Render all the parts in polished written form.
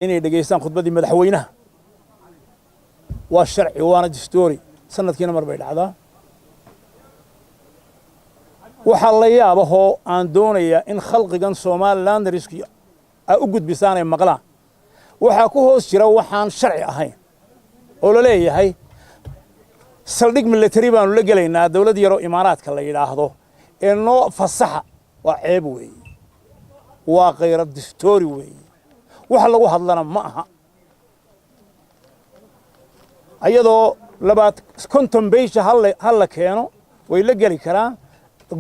inay dhageystaan khudbadii madaxweynaha waa sharci waana dastuuri sanadkiina mar bay dhacdaa waxa la yaabahoo aan doonayaa in khalqigan Somaliland riski ay u gudbisaan ay maqlaan waxa ku hoos jira waxaan sharci ahayn oo la leeyahay saldhig military baan la galeynaa dawladda yaro imaaraadka la yiraahdo ee noo fasaxa waa ceeb weey waa qeyr dastuuri weey waxa lagu hadlana ma aha ayadoo labaad konton beesha hal la keeno way la gali karaan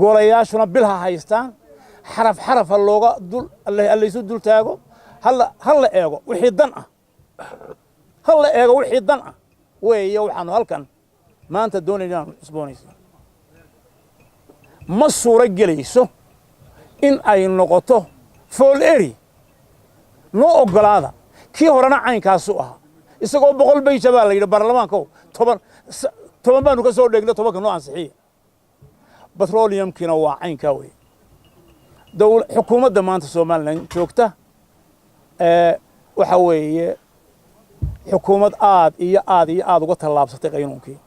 goolayaashuna bilha haystaan xaraf looga dul allaysu dul taago hal la eego wixii dan ah weeyo waxaanu halkan maanta doonaynaa isboonaysa ma suura gelayso in ay noqoto fool eri noo ogolaada kii horena caynkaasu ahaa isagoo 100 beesha baa la yidhi baarlamaanka 10 baanu ka soo dheegnay 10 noo ansixiye petroleumkina waa caynka weey xukuumadda maanta Soomaaliland joogta waxa weeye xukuumad aad uga tallaabsatay qaynuunkii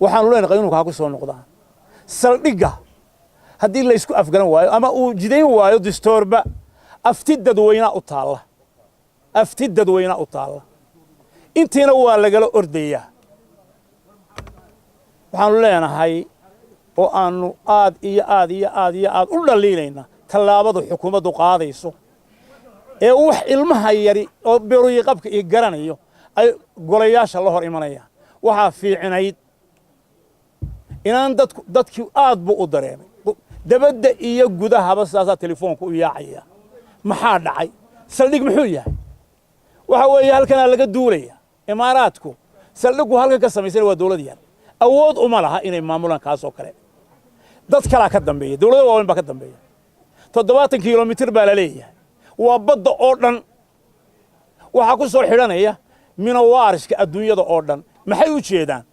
waxaanu leenahay qaynuunka ku soo noqdaan saldhiga haddii la isku afgaran waayo ama uu jidayn waayo dastuurba afti dadweynaha u taala intiina waa lagala ordayaa waxaanu leenahay oo aanu aad u dhaliilayna tallaabada xukuumaddu qaadayso ee wax ilmaha yari oo beeruyi qabka iyo garanayo ay golayaasha la hor imanayaan waxa fiicinayd inaan dadkii aad buu u dareemay dabadda iyo gudahaba saasa telefoonku u yaacaya maxaa dhacay saldhig muxuu yahay waxa weeye halkan laga duulaya imaaraadku saldhigu halkan ka sameeyay waa dawlad yar awood uma laha inay maamulaan kaas oo kale dad kala ka dambeeyay dawladda waa inba ka dambeeyay 70 kilomitir baa la leeyahay waa badda oo dhan waxa ku soo xidhanaya minawaariska adduunyada oo dhan maxay u jeedaan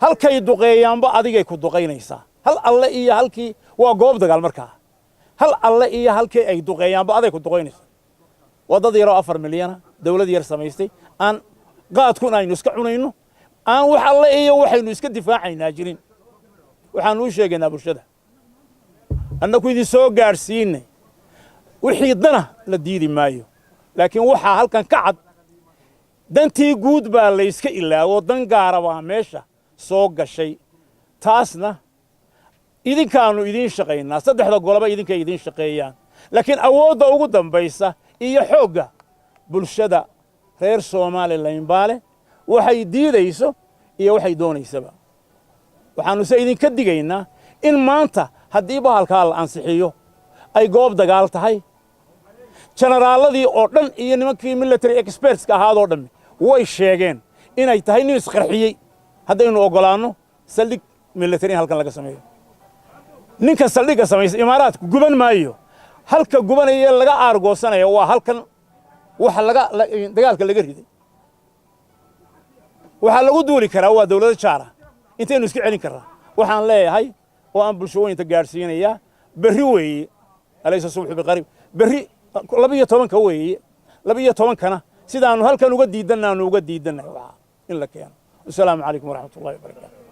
halkay duqeeyaanba adigay ku duqeynaysaa hal alle iyo halkii waa goob dagaal markaa hal alle iyo halkii ay duqeeyaanba aday ku duqeynaysaa wadada yaro 4 milyan dawlad yar samaystay aan qaadku aynu iska cunayno aan wax alle iyo waxaynu iska difaacaynaa jirin waxaan u sheegaynaa bulshada annagu idin soo gaarsiinay wixii dana la diidi maayo laakiin waxa halkan ka cad dantii guud baa la iska ilaawo dan gaar ah meesha soo gashay taasna idinkaanu idin shaqeynaa saddexda golaba idinkay idin shaqeeyaan laakiin awoodda ugu dambaysa iyo xoogga bulshada reer Soomaaliland baale waxay diidayso iyo waxay doonaysaba waxaanu se idinka digaynaa in maanta haddii bahalka la ansixiyo ay goob dagaal tahay generaaladii oo dhan iyo nimankii military experts ka ahaadoo dhan way sheegeen inay tahay nin isqarxiyay haddaynu ogolaano saldhig military halkan laga sameeyo ninka saldhiga sameeyay imaaraadku guban maayo halka gubanaya laga aargoosanayo waa halkan waxa dagaalka laga riday waxa lagu duuli karaa waa dawladda jaara intaynu iska celin karaa waxaan leeyahay oo aan bulshooyinka gaarsiinaya berri weeye alaysa subax biqarib berri 12 weeye 12 kana sidaanu halkan uga diidanaano in la keeno. Assalaamu alaykum wa rahmatullahi wa barakatuh.